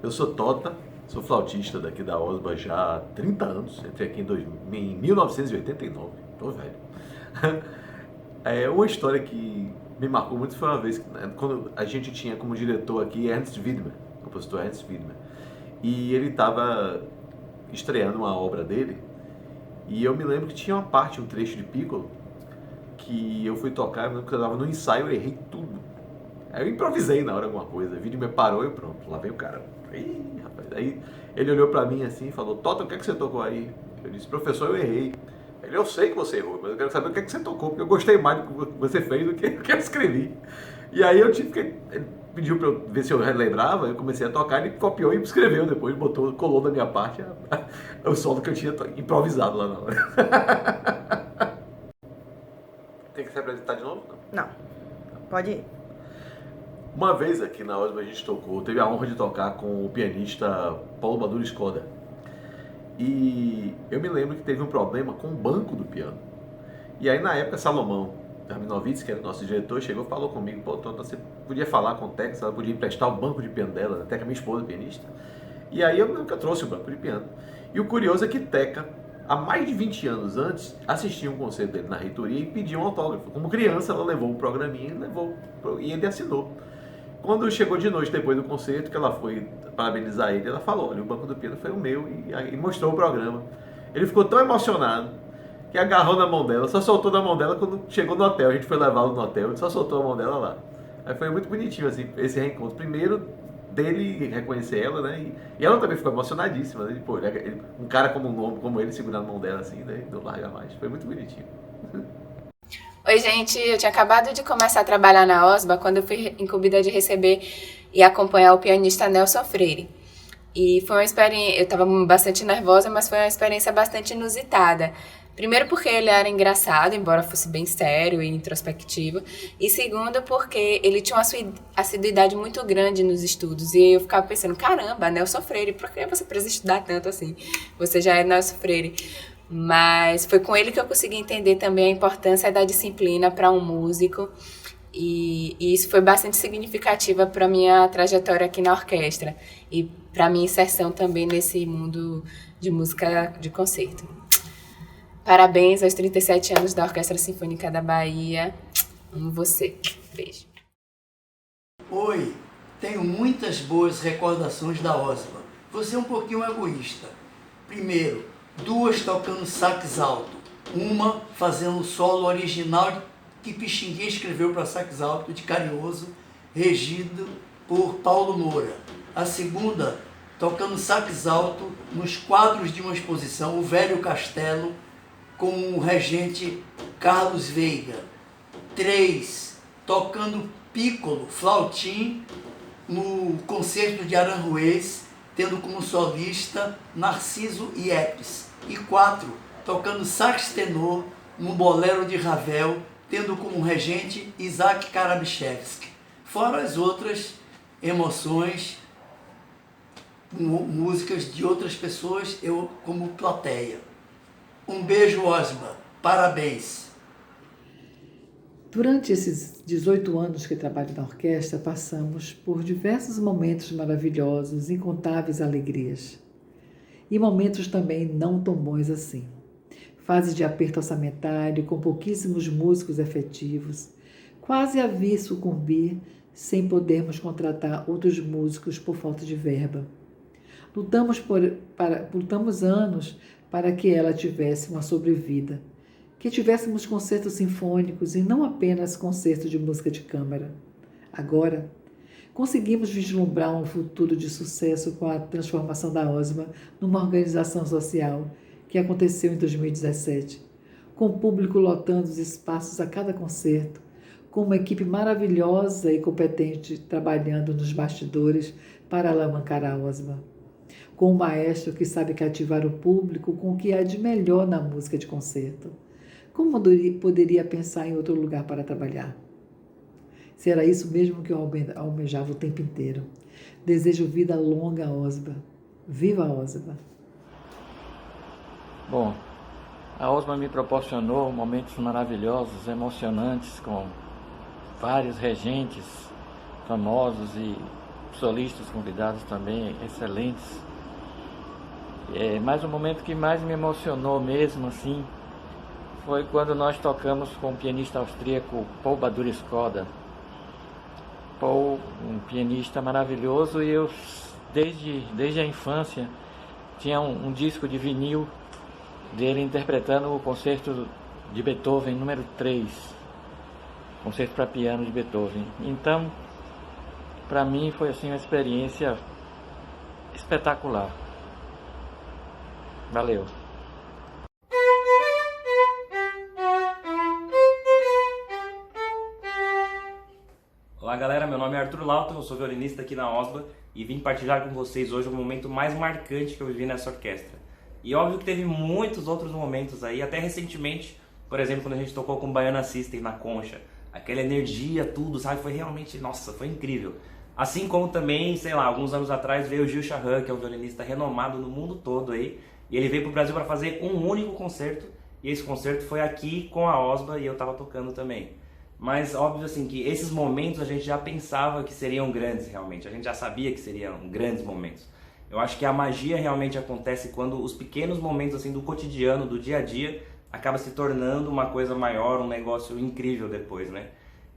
Eu sou Tota, sou flautista daqui da OSBA já há 30 anos. Entrei aqui em 1989, tô velho. Uma história que me marcou muito foi uma vez, quando a gente tinha como diretor aqui Ernst Widmer, o compositor Ernst Widmer. E ele estava estreando uma obra dele, e eu me lembro que tinha uma parte, um trecho de Piccolo, que eu fui tocar, eu lembro que eu estava no ensaio, eu errei tudo. Aí eu improvisei na hora alguma coisa, o vídeo me parou e pronto, lá veio o cara. Ih, rapaz. Aí ele olhou pra mim assim e falou: Tota, o que é que você tocou aí? Eu disse: professor, eu errei. Ele: eu sei que você errou, mas eu quero saber o que é que você tocou, porque eu gostei mais do que você fez do que eu escrevi. E aí eu tive que... Ele pediu pra eu ver se eu lembrava, eu comecei a tocar, ele copiou e escreveu depois, colou da minha parte o solo que eu tinha improvisado lá na hora. Tem que se apresentar de novo? Não. Pode ir. Uma vez aqui na OSBA a gente teve a honra de tocar com o pianista Paulo Badura Skoda. E eu me lembro que teve um problema com o banco do piano. E aí na época Salomão Rabinovitz, que era o nosso diretor, chegou e falou comigo: pô, Tota, você podia falar com o Teca, ela podia emprestar o banco de piano dela, até que a minha esposa é pianista. E aí eu lembro que eu trouxe o banco de piano. E o curioso é que Teca, há mais de 20 anos antes, assistia um concerto dele na reitoria e pediu um autógrafo. Como criança, ela levou o programinha e ele assinou. Quando chegou de noite, depois do concerto, que ela foi parabenizar ele, ela falou: olha, o banco do piano foi o meu, e mostrou o programa. Ele ficou tão emocionado que agarrou na mão dela, só soltou na mão dela quando chegou no hotel. A gente foi levá-lo no hotel, ele só soltou a mão dela lá. Aí foi muito bonitinho assim, esse reencontro. Primeiro, dele reconhecer ela, né? E ela também ficou emocionadíssima, né? Pô, um cara como ele segurando a mão dela assim, né? Não larga mais. Foi muito bonitinho. Oi, gente, eu tinha acabado de começar a trabalhar na OSBA quando eu fui incumbida de receber e acompanhar o pianista Nelson Freire. E foi uma experiência, eu estava bastante nervosa, mas foi uma experiência bastante inusitada. Primeiro porque ele era engraçado, embora fosse bem sério e introspectivo. E segundo porque ele tinha uma assiduidade muito grande nos estudos. E eu ficava pensando: caramba, Nelson Freire, por que você precisa estudar tanto assim? Você já é Nelson Freire. Mas foi com ele que eu consegui entender também a importância da disciplina para um músico. E isso foi bastante significativa para a minha trajetória aqui na orquestra. E para a minha inserção também nesse mundo de música de concerto. Parabéns aos 37 anos da Orquestra Sinfônica da Bahia. Amo você. Beijo. Oi, tenho muitas boas recordações da OSBA. Você é um pouquinho egoísta. Primeiro, 2 tocando sax alto. Uma fazendo o solo original que Pixinguinha escreveu para sax alto de Carinhoso, regido por Paulo Moura. A segunda, tocando sax alto nos quadros de uma exposição, O Velho Castelo, com o regente Carlos Veiga. 3, tocando Piccolo, flautim, no concerto de Aranjuez, tendo como solista Narciso Iepes. E 4, tocando sax tenor no bolero de Ravel, tendo como regente Isaac Karabichevsky. Fora as outras emoções, músicas de outras pessoas, eu como plateia. Um beijo, OSBA. Parabéns. Durante esses 18 anos que trabalho na orquestra, passamos por diversos momentos maravilhosos, incontáveis alegrias. E momentos também não tão bons assim. Fases de aperto orçamentário, com pouquíssimos músicos efetivos, quase a vir sucumbir sem podermos contratar outros músicos por falta de verba. Lutamos anos para que ela tivesse uma sobrevida, que tivéssemos concertos sinfônicos e não apenas concertos de música de câmara. Agora, conseguimos vislumbrar um futuro de sucesso com a transformação da OSBA numa organização social que aconteceu em 2017, com o público lotando os espaços a cada concerto, com uma equipe maravilhosa e competente trabalhando nos bastidores para alavancar a OSBA, com um maestro que sabe cativar o público com o que há de melhor na música de concerto. Como poderia pensar em outro lugar para trabalhar? Se era isso mesmo que eu almejava o tempo inteiro. Desejo vida longa à OSBA. Viva a OSBA! Bom, a OSBA me proporcionou momentos maravilhosos, emocionantes, com vários regentes famosos e solistas convidados também excelentes. Mas o momento que mais me emocionou mesmo assim foi quando nós tocamos com o pianista austríaco Paul Badur-Skoda. Paul, um pianista maravilhoso, e eu desde a infância tinha um disco de vinil dele interpretando o concerto de Beethoven número 3, concerto para piano de Beethoven. Então, para mim foi assim uma experiência espetacular. Valeu. Olá galera, meu nome é Arthur Lauton, eu sou violinista aqui na OSBA e vim partilhar com vocês hoje o momento mais marcante que eu vivi nessa orquestra. E óbvio que teve muitos outros momentos aí, até recentemente, por exemplo, quando a gente tocou com o Baiana System na Concha, aquela energia, tudo, sabe, foi realmente, nossa, foi incrível. Assim como também, sei lá, alguns anos atrás veio o Gil Charran, que é um violinista renomado no mundo todo aí, e ele veio pro Brasil para fazer um único concerto, e esse concerto foi aqui com a OSBA e eu tava tocando também. Mas óbvio assim que esses momentos a gente já pensava que seriam grandes realmente, a gente já sabia que seriam grandes momentos. Eu acho que a magia realmente acontece quando os pequenos momentos assim do cotidiano, do dia a dia, acaba se tornando uma coisa maior, um negócio incrível depois, né?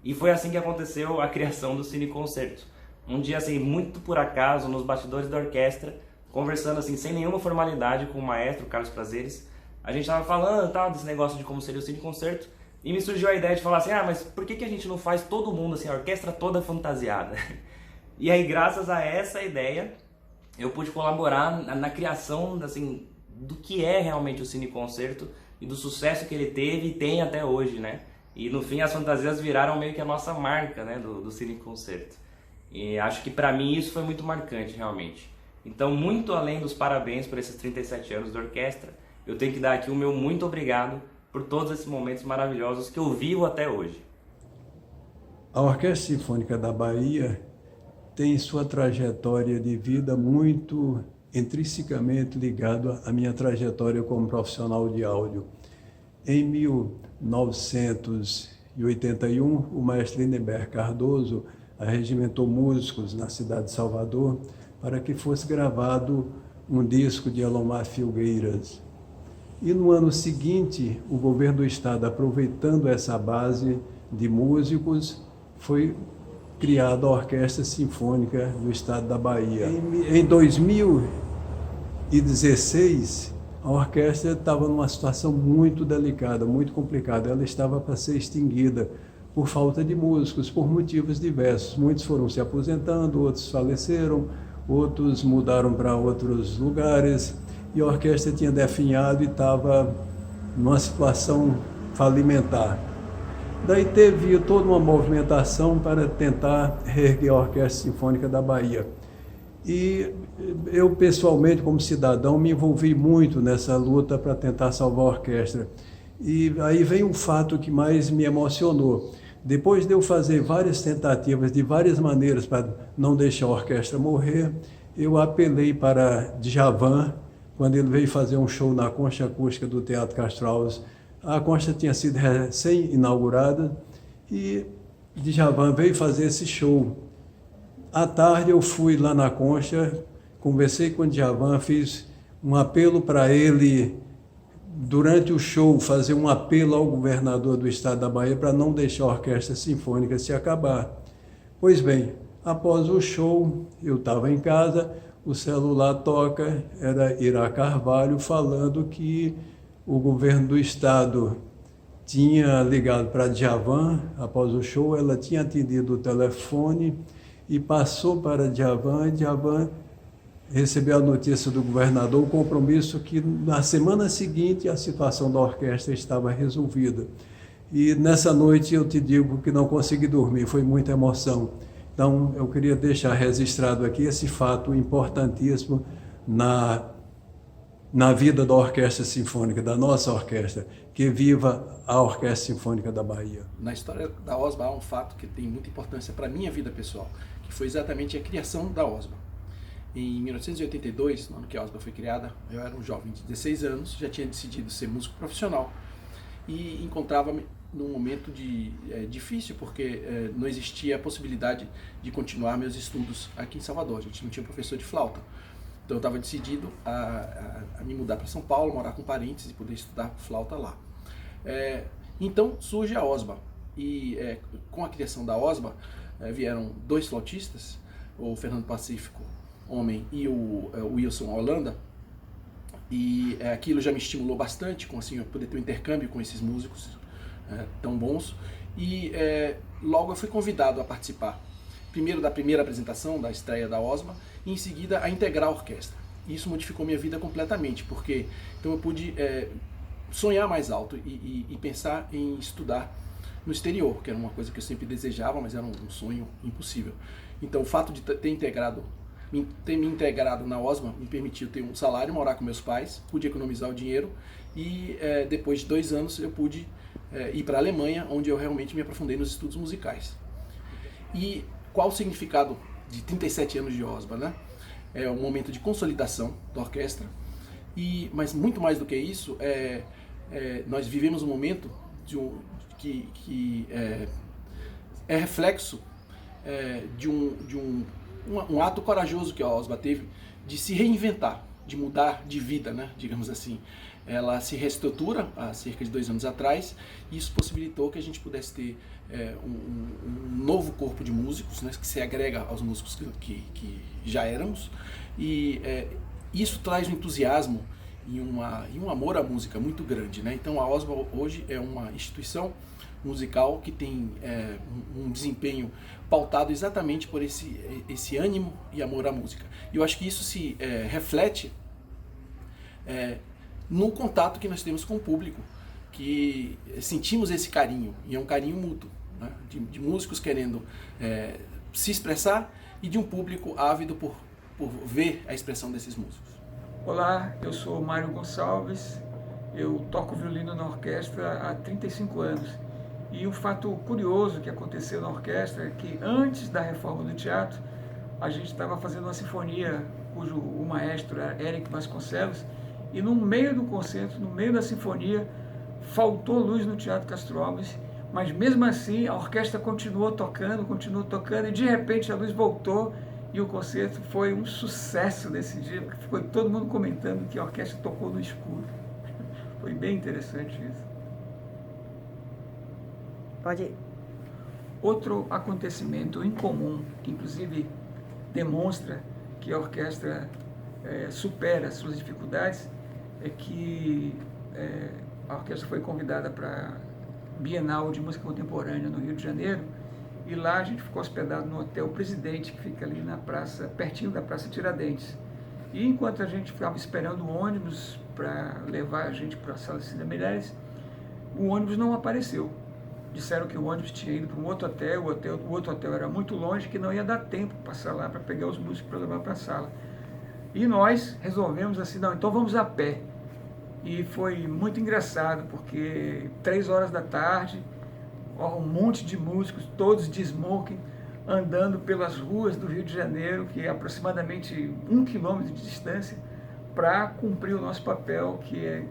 E foi assim que aconteceu a criação do Cine Concerto. Um dia assim, muito por acaso, nos bastidores da orquestra, conversando assim, sem nenhuma formalidade com o maestro Carlos Prazeres, a gente tava falando tal, desse negócio de como seria o Cine Concerto, e me surgiu a ideia de falar assim, mas por que a gente não faz todo mundo, assim, a orquestra toda fantasiada? E aí, graças a essa ideia, eu pude colaborar na criação, assim, do que é realmente o Cine Concerto e do sucesso que ele teve e tem até hoje, né? E no fim as fantasias viraram meio que a nossa marca, né, do Cine Concerto. E acho que pra mim isso foi muito marcante, realmente. Então, muito além dos parabéns por esses 37 anos da orquestra, eu tenho que dar aqui o meu muito obrigado por todos esses momentos maravilhosos que eu vivo até hoje. A Orquestra Sinfônica da Bahia tem sua trajetória de vida muito intrinsecamente ligada à minha trajetória como profissional de áudio. Em 1981, o maestro Lindenberg Cardoso arregimentou músicos na cidade de Salvador para que fosse gravado um disco de Elomar Filgueiras. E no ano seguinte, o governo do estado, aproveitando essa base de músicos, foi criada a Orquestra Sinfônica do Estado da Bahia. Em 2016, a orquestra estava numa situação muito delicada, muito complicada. Ela estava para ser extinguida por falta de músicos, por motivos diversos. Muitos foram se aposentando, outros faleceram, outros mudaram para outros lugares. E a orquestra tinha definhado e estava numa situação falimentar. Daí teve toda uma movimentação para tentar reerguer a Orquestra Sinfônica da Bahia. E eu, pessoalmente, como cidadão, me envolvi muito nessa luta para tentar salvar a orquestra. E aí vem um fato que mais me emocionou. Depois de eu fazer várias tentativas, de várias maneiras, para não deixar a orquestra morrer, eu apelei para Djavan, quando ele veio fazer um show na Concha Acústica do Teatro Castro Alves. A Concha tinha sido recém-inaugurada e Djavan veio fazer esse show. À tarde eu fui lá na Concha, conversei com o Djavan, fiz um apelo para ele, durante o show, fazer um apelo ao governador do estado da Bahia para não deixar a Orquestra Sinfônica se acabar. Pois bem, após o show, eu estava em casa, o celular toca, era Ira Carvalho falando que o governo do estado tinha ligado para Djavan após o show, ela tinha atendido o telefone e passou para Djavan, e Djavan recebeu a notícia do governador, o compromisso que na semana seguinte a situação da orquestra estava resolvida. E nessa noite eu te digo que não consegui dormir, foi muita emoção. Então, eu queria deixar registrado aqui esse fato importantíssimo na vida da Orquestra Sinfônica, da nossa orquestra. Que viva a Orquestra Sinfônica da Bahia. Na história da OSBA há um fato que tem muita importância para a minha vida pessoal, que foi exatamente a criação da OSBA. Em 1982, no ano que a OSBA foi criada, eu era um jovem de 16 anos, já tinha decidido ser músico profissional e encontrava-me num momento difícil, porque não existia a possibilidade de continuar meus estudos aqui em Salvador. A gente não tinha professor de flauta. Então eu estava decidido a me mudar para São Paulo, morar com parentes e poder estudar flauta lá. Então surge a OSBA. E com a criação da OSBA vieram 2 flautistas, o Fernando Pacífico, homem, e o Wilson Holanda. E aquilo já me estimulou bastante, com assim, eu poder ter um intercâmbio com esses músicos tão bons. E logo eu fui convidado a participar, primeiro da primeira apresentação, da estreia da OSBA, e em seguida a integrar a orquestra. Isso modificou minha vida completamente, porque então eu pude sonhar mais alto e pensar em estudar no exterior, que era uma coisa que eu sempre desejava, mas era um sonho impossível. Então o fato de ter me integrado na OSBA me permitiu ter um salário, morar com meus pais, pude economizar o dinheiro e depois de 2 anos eu pude ir para a Alemanha, onde eu realmente me aprofundei nos estudos musicais. E qual o significado de 37 anos de OSBA, né? É um momento de consolidação da orquestra, mas muito mais do que isso, nós vivemos um momento que é reflexo de um ato corajoso que a OSBA teve de se reinventar, de mudar de vida, né, digamos assim. Ela se reestrutura há cerca de 2 anos atrás e isso possibilitou que a gente pudesse ter um novo corpo de músicos, né, que se agrega aos músicos que já éramos, e isso traz um entusiasmo e um amor à música muito grande, né? Então a OSBA hoje é uma instituição musical que tem um desempenho pautado exatamente por esse ânimo e amor à música. E eu acho que isso se reflete no contato que nós temos com o público, que sentimos esse carinho, e é um carinho mútuo, né? de músicos querendo se expressar e de um público ávido por ver a expressão desses músicos. Olá, eu sou Mário Gonçalves, eu toco violino na orquestra há 35 anos. E um fato curioso que aconteceu na orquestra é que antes da reforma do teatro, a gente estava fazendo uma sinfonia cujo o maestro era Éric Vasconcelos, e no meio do concerto, no meio da sinfonia, faltou luz no Teatro Castro Alves, mas mesmo assim a orquestra continuou tocando, e de repente a luz voltou e o concerto foi um sucesso nesse dia, porque ficou todo mundo comentando que a orquestra tocou no escuro. Foi bem interessante isso. Pode ir. Outro acontecimento incomum, que inclusive demonstra que a orquestra supera as suas dificuldades, é que a orquestra foi convidada para a Bienal de Música Contemporânea no Rio de Janeiro, e lá a gente ficou hospedado no Hotel Presidente, que fica ali na praça, pertinho da Praça Tiradentes. E enquanto a gente ficava esperando o ônibus para levar a gente para a Sala Cida Meireles, o ônibus não apareceu. Disseram que o ônibus tinha ido para um outro hotel, o outro hotel era muito longe, que não ia dar tempo para passar lá, para pegar os músicos para levar para a sala. E nós resolvemos assim, não, então vamos a pé. E foi muito engraçado, porque 3 horas da tarde, um monte de músicos, todos de smoking, andando pelas ruas do Rio de Janeiro, que é aproximadamente 1 quilômetro de distância, para cumprir o nosso papel, que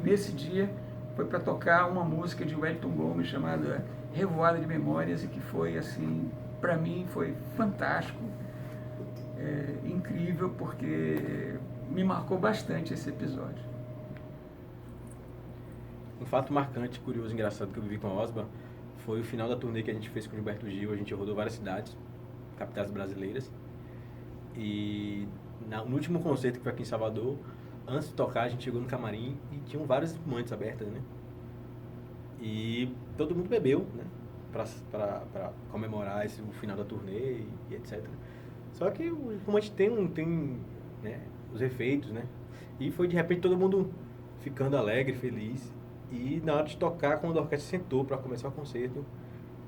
nesse dia foi para tocar uma música de Wellington Gomes chamada Revoada de Memórias, e que foi, assim, para mim foi fantástico, incrível, porque me marcou bastante esse episódio. Um fato marcante, curioso, engraçado que eu vivi com a OSBA foi o final da turnê que a gente fez com o Gilberto Gil. A gente rodou várias cidades, capitais brasileiras, e no último concerto que foi aqui em Salvador, antes de tocar, a gente chegou no camarim e tinham várias espumantes abertas, né? E todo mundo bebeu, né? Pra comemorar o final da turnê e etc. Só que o espumante tem né, os efeitos, né? E foi de repente todo mundo ficando alegre, feliz. E na hora de tocar, quando a orquestra sentou para começar o concerto,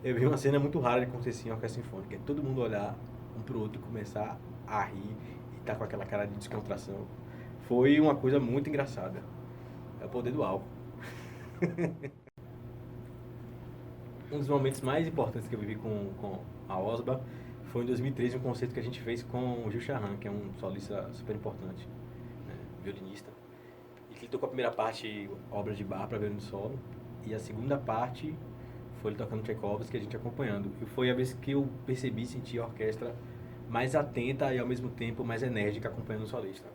eu vi uma cena muito rara de acontecer em orquestra sinfônica. Todo mundo olhar um pro outro e começar a rir e tá com aquela cara de descontração. Foi uma coisa muito engraçada. É o poder do álcool. Um dos momentos mais importantes que eu vivi com a OSBA foi em 2013, um concerto que a gente fez com o Gil Charran, que é um solista super importante, né, violinista. E que ele tocou a primeira parte, obras de Bach para violino solo, e a segunda parte Foi ele tocando Tchaikovsky, a gente acompanhando. E foi a vez que eu senti a orquestra mais atenta e ao mesmo tempo mais enérgica acompanhando o solista.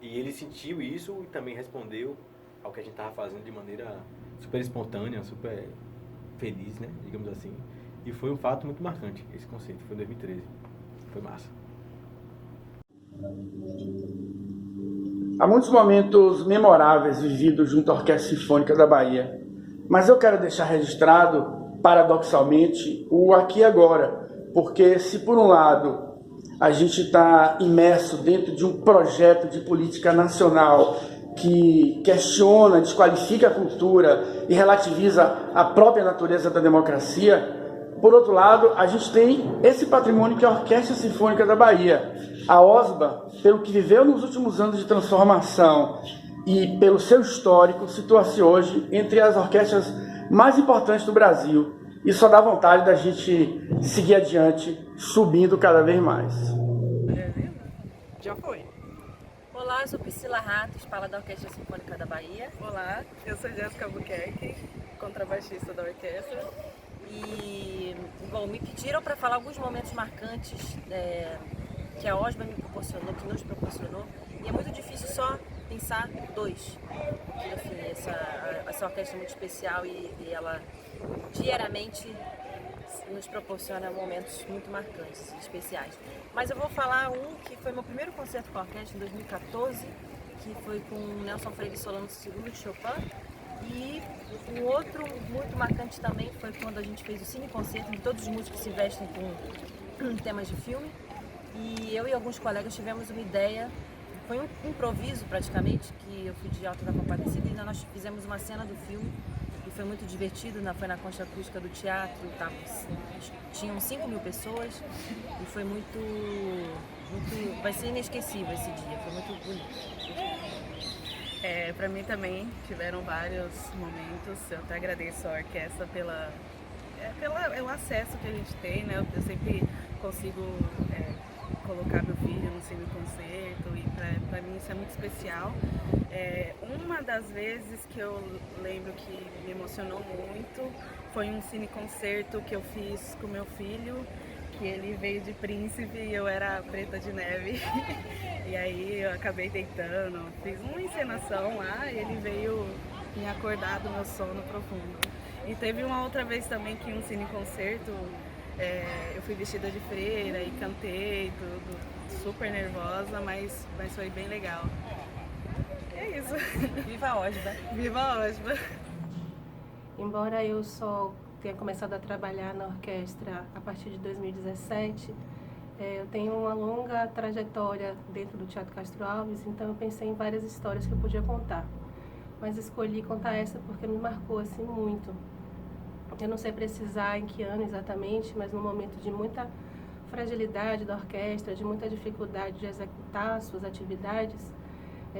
E ele sentiu isso e também respondeu ao que a gente estava fazendo de maneira super espontânea, super feliz, né, digamos assim. E foi um fato muito marcante esse concerto, foi em 2013. Foi massa. Há muitos momentos memoráveis vividos junto à Orquestra Sinfônica da Bahia, mas eu quero deixar registrado, paradoxalmente, o aqui e agora, porque se por um lado a gente está imerso dentro de um projeto de política nacional que questiona, desqualifica a cultura e relativiza a própria natureza da democracia, por outro lado, a gente tem esse patrimônio que é a Orquestra Sinfônica da Bahia. A OSBA, pelo que viveu nos últimos anos de transformação e pelo seu histórico, situa-se hoje entre as orquestras mais importantes do Brasil. E só dá vontade da gente seguir adiante, subindo cada vez mais. Já foi. Olá, eu sou Priscila Ratos, fala da Orquestra Sinfônica da Bahia. Olá, eu sou Jéssica Albuquerque, contrabaixista da orquestra. E, bom, me pediram para falar alguns momentos marcantes que a OSBA me proporcionou, que nos proporcionou. E é muito difícil só pensar dois. Porque, enfim, essa orquestra é muito especial e ela diariamente nos proporciona momentos muito marcantes e especiais. Mas eu vou falar um que foi meu primeiro concerto com a orquestra em 2014, que foi com Nelson Freire Solano II de Chopin. E um outro muito marcante também foi quando a gente fez o Cine Concerto, em que todos os músicos se vestem com temas de filme. E eu e alguns colegas tivemos uma ideia, foi um improviso praticamente, que eu fui de Alto da Compadecida e nós fizemos uma cena do filme. E foi muito divertido, foi na concha acústica do teatro, tinham 5.000 pessoas e foi muito, vai ser inesquecível esse dia, foi muito bonito. Para mim também tiveram vários momentos. Eu até agradeço a orquestra pelo acesso que a gente tem, né? Eu sempre consigo colocar meu filho no Cine Concerto e para mim isso é muito especial. Uma das vezes que eu lembro que me emocionou muito foi um Cine Concerto que eu fiz com meu filho, que ele veio de príncipe e eu era Preta de Neve. E aí eu acabei deitando, fiz uma encenação lá e ele veio me acordar do meu sono profundo. E teve uma outra vez também que um Cine Concerto, eu fui vestida de freira e cantei tudo, super nervosa, mas foi bem legal. É isso. Viva a OSBA! Viva a OSBA! Embora eu só tenha começado a trabalhar na orquestra a partir de 2017, eu tenho uma longa trajetória dentro do Teatro Castro Alves, então eu pensei em várias histórias que eu podia contar. Mas escolhi contar essa porque me marcou assim muito. Eu não sei precisar em que ano exatamente, mas num momento de muita fragilidade da orquestra, de muita dificuldade de executar suas atividades,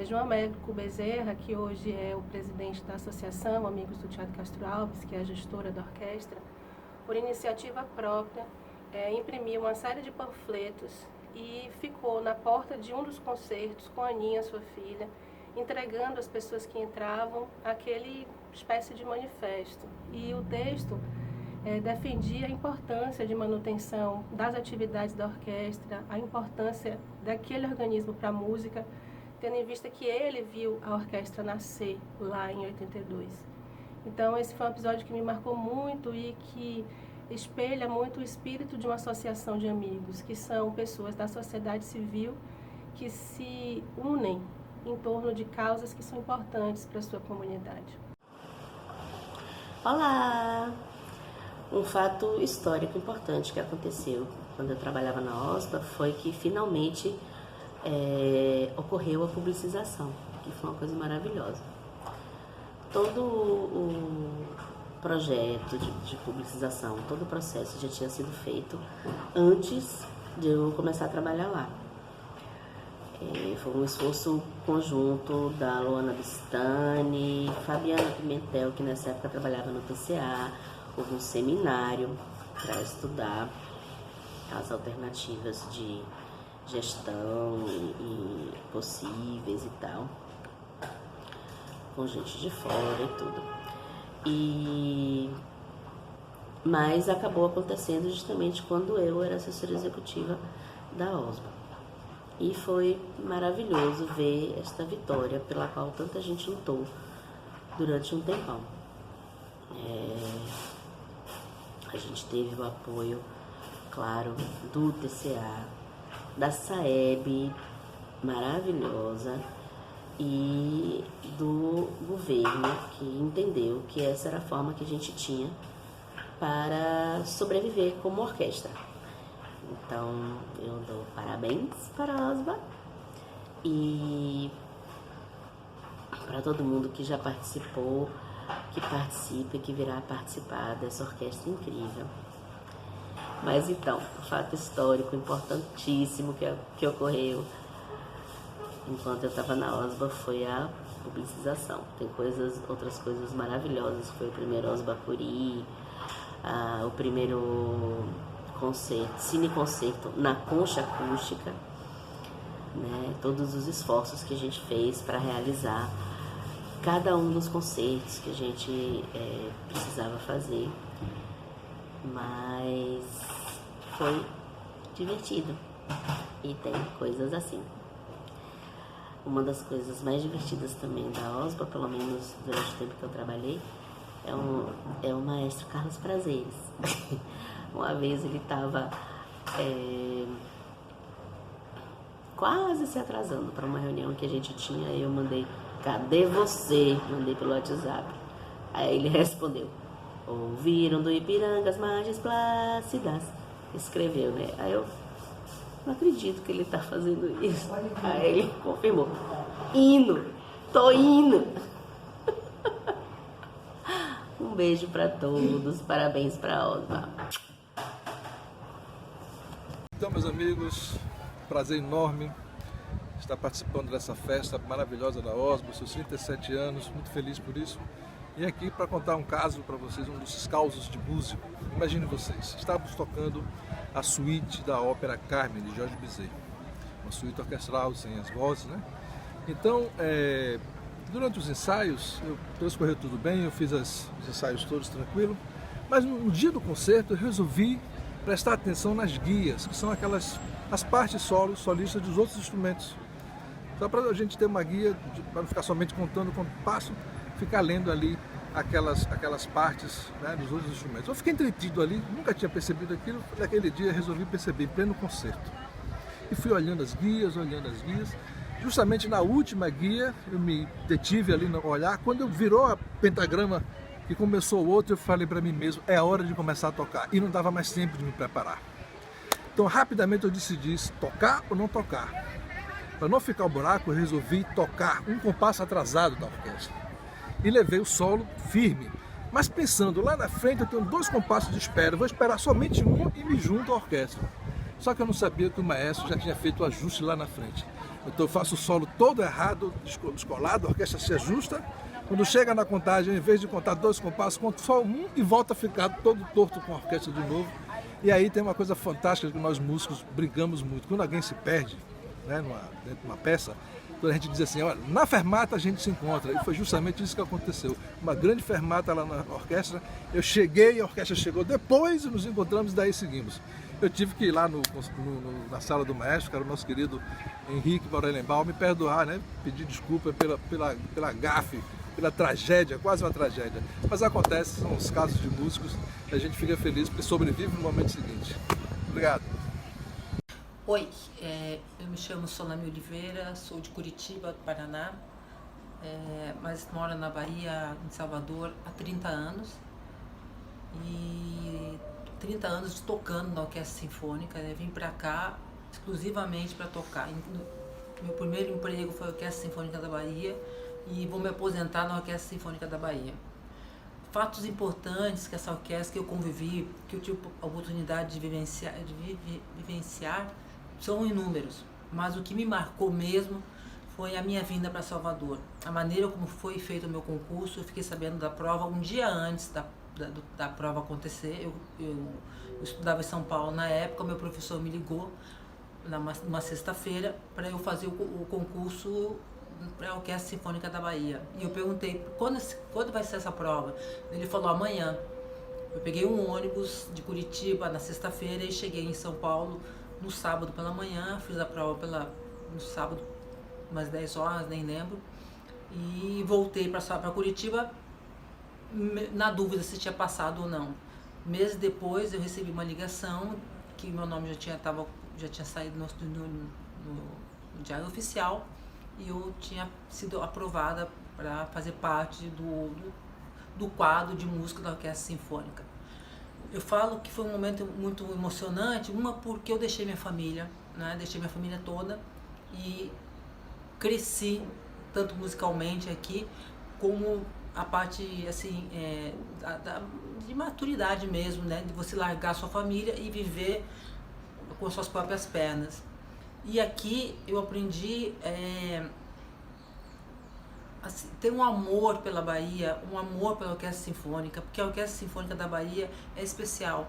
João Américo Bezerra, que hoje é o presidente da Associação Amigos do Teatro Castro Alves, que é a gestora da orquestra, por iniciativa própria, imprimiu uma série de panfletos e ficou na porta de um dos concertos com a Aninha, sua filha, entregando às pessoas que entravam aquele espécie de manifesto. E o texto defendia a importância de manutenção das atividades da orquestra, a importância daquele organismo para a música, tendo em vista que ele viu a orquestra nascer lá em 82. Então esse foi um episódio que me marcou muito e que espelha muito o espírito de uma associação de amigos, que são pessoas da sociedade civil que se unem em torno de causas que são importantes para a sua comunidade. Olá! Um fato histórico importante que aconteceu quando eu trabalhava na OSBA foi que finalmente ocorreu a publicização, que foi uma coisa maravilhosa. Todo o projeto de publicização, todo o processo já tinha sido feito antes de eu começar a trabalhar lá. Foi um esforço conjunto da Luana Bistani, Fabiana Pimentel, que nessa época trabalhava no PCA. Houve um seminário para estudar as alternativas de gestão e possíveis e tal, com gente de fora e tudo. E mas acabou acontecendo justamente quando eu era assessora executiva da OSBA. E foi maravilhoso ver esta vitória pela qual tanta gente lutou durante um tempão. A gente teve o apoio, claro, do TCA, da SAEB, maravilhosa, e do governo, que entendeu que essa era a forma que a gente tinha para sobreviver como orquestra. Então, eu dou parabéns para a OSBA e para todo mundo que já participou, que participa e que virá participar dessa orquestra incrível. Mas então, o fato histórico importantíssimo que ocorreu enquanto eu estava na OSBA foi a publicização. Tem outras coisas maravilhosas. Foi o primeiro OSBA Curi, o primeiro cineconcerto na concha acústica, né? Todos os esforços que a gente fez para realizar cada um dos concertos que a gente precisava fazer, mas foi divertido e tem coisas assim. Uma das coisas mais divertidas também da OSBA, pelo menos durante o tempo que eu trabalhei, é o maestro Carlos Prazeres. Uma vez ele estava quase se atrasando para uma reunião que a gente tinha, e eu mandei: cadê você? Mandei pelo WhatsApp. Aí ele respondeu: ouviram do Ipiranga as margens plácidas. Escreveu, né? Aí eu: não acredito que ele está fazendo isso. Aí ele confirmou: indo, tô indo. Um beijo para todos, parabéns para a OSBA. Então, meus amigos, prazer enorme estar participando dessa festa maravilhosa da OSBA, seus 37 anos, muito feliz por isso. E aqui para contar um caso para vocês, um desses causos de músico. Imagine vocês, estávamos tocando a suíte da ópera Carmen, de Jorge Bizet, uma suíte orquestral sem as vozes, né? Então, durante os ensaios, transcorreu tudo bem, eu fiz os ensaios todos tranquilo, mas no dia do concerto eu resolvi prestar atenção nas guias, que são as partes solistas dos outros instrumentos. Só para a gente ter uma guia, para não ficar somente contando o compasso, ficar lendo ali aquelas partes, né, dos outros instrumentos. Eu fiquei entretido ali, nunca tinha percebido aquilo, naquele dia resolvi perceber em pleno concerto. E fui olhando as guias. Justamente na última guia, eu me detive ali no olhar, quando virou a pentagrama e começou o outro, eu falei para mim mesmo: é a hora de começar a tocar. E não dava mais tempo de me preparar. Então rapidamente eu decidi tocar ou não tocar. Para não ficar o buraco, eu resolvi tocar um compasso atrasado da orquestra. E levei o solo firme. Mas pensando, lá na frente eu tenho 2 compassos de espera, eu vou esperar somente um e me junto à orquestra. Só que eu não sabia que o maestro já tinha feito o ajuste lá na frente. Então eu faço o solo todo errado, descolado, a orquestra se ajusta. Quando chega na contagem, em vez de contar 2 compassos, conto só um e volta a ficar todo torto com a orquestra de novo. E aí tem uma coisa fantástica que nós músicos brincamos muito. Quando alguém se perde, né, dentro de uma peça, quando a gente diz assim: olha, na fermata a gente se encontra. E foi justamente isso que aconteceu. Uma grande fermata lá na orquestra. Eu cheguei, a orquestra chegou depois e nos encontramos e daí seguimos. Eu tive que ir lá na sala do maestro, que era o nosso querido Henrique Morelenbaum, me perdoar, né? Pedir desculpa pela gafe, pela tragédia, quase uma tragédia. Mas acontece, são os casos de músicos, e a gente fica feliz porque sobrevive no momento seguinte. Obrigado. Oi, eu me chamo Solane Oliveira, sou de Curitiba, Paraná, mas moro na Bahia, em Salvador, há 30 anos. E 30 anos tocando na Orquestra Sinfônica, né? Vim para cá exclusivamente para tocar. Meu primeiro emprego foi a Orquestra Sinfônica da Bahia e vou me aposentar na Orquestra Sinfônica da Bahia. Fatos importantes que essa orquestra que eu convivi, que eu tive a oportunidade de vivenciar, são inúmeros. Mas o que me marcou mesmo foi a minha vinda para Salvador. A maneira como foi feito o meu concurso, eu fiquei sabendo da prova um dia antes da prova acontecer. Eu estudava em São Paulo na época, meu professor me ligou numa sexta-feira para eu fazer o concurso para a Orquestra Sinfônica da Bahia. E eu perguntei: quando vai ser essa prova? Ele falou: amanhã. Eu peguei um ônibus de Curitiba na sexta-feira e cheguei em São Paulo no sábado pela manhã, fiz a prova no sábado umas 10 horas, nem lembro, e voltei para Curitiba na dúvida se tinha passado ou não. Meses depois eu recebi uma ligação que meu nome já tinha saído no Diário Oficial e eu tinha sido aprovada para fazer parte do quadro de música da Orquestra Sinfônica. Eu falo que foi um momento muito emocionante, porque eu deixei minha família, né? Deixei minha família toda e cresci tanto musicalmente aqui como a parte assim de maturidade mesmo, né? De você largar sua família e viver com suas próprias pernas. E aqui eu aprendi assim, ter um amor pela Bahia, um amor pela Orquestra Sinfônica, porque a Orquestra Sinfônica da Bahia é especial.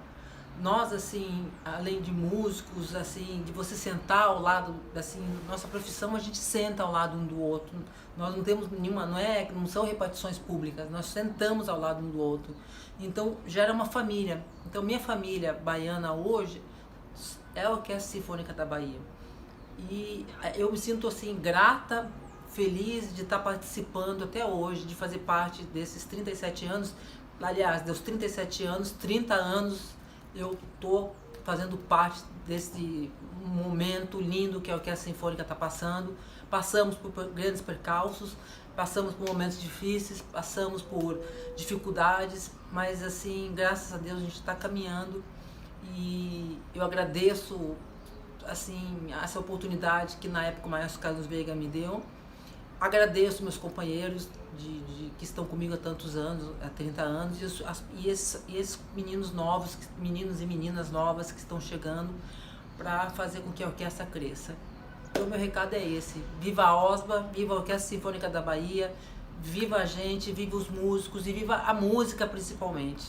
Nós, assim, além de músicos, assim, de você sentar ao lado, assim, nossa profissão, a gente senta ao lado um do outro. Nós não temos nenhuma, não são repartições públicas, nós sentamos ao lado um do outro. Então, gera uma família. Então, minha família baiana hoje é a Orquestra Sinfônica da Bahia. E eu me sinto, assim, grata, feliz de estar participando até hoje, de fazer parte desses 37 anos. Aliás, dos 37 anos, 30 anos eu estou fazendo parte desse momento lindo que a Orquestra Sinfônica está passando. Passamos por grandes percalços, passamos por momentos difíceis, passamos por dificuldades, mas assim, graças a Deus a gente está caminhando e eu agradeço assim, essa oportunidade que na época o Maestro Carlos Veiga me deu. Agradeço meus companheiros que estão comigo há tantos anos, há 30 anos, e esses meninos novos, meninos e meninas novas que estão chegando para fazer com que a orquestra cresça. Então, meu recado é esse: viva a OSBA, viva a Orquestra Sinfônica da Bahia, viva a gente, viva os músicos e viva a música principalmente.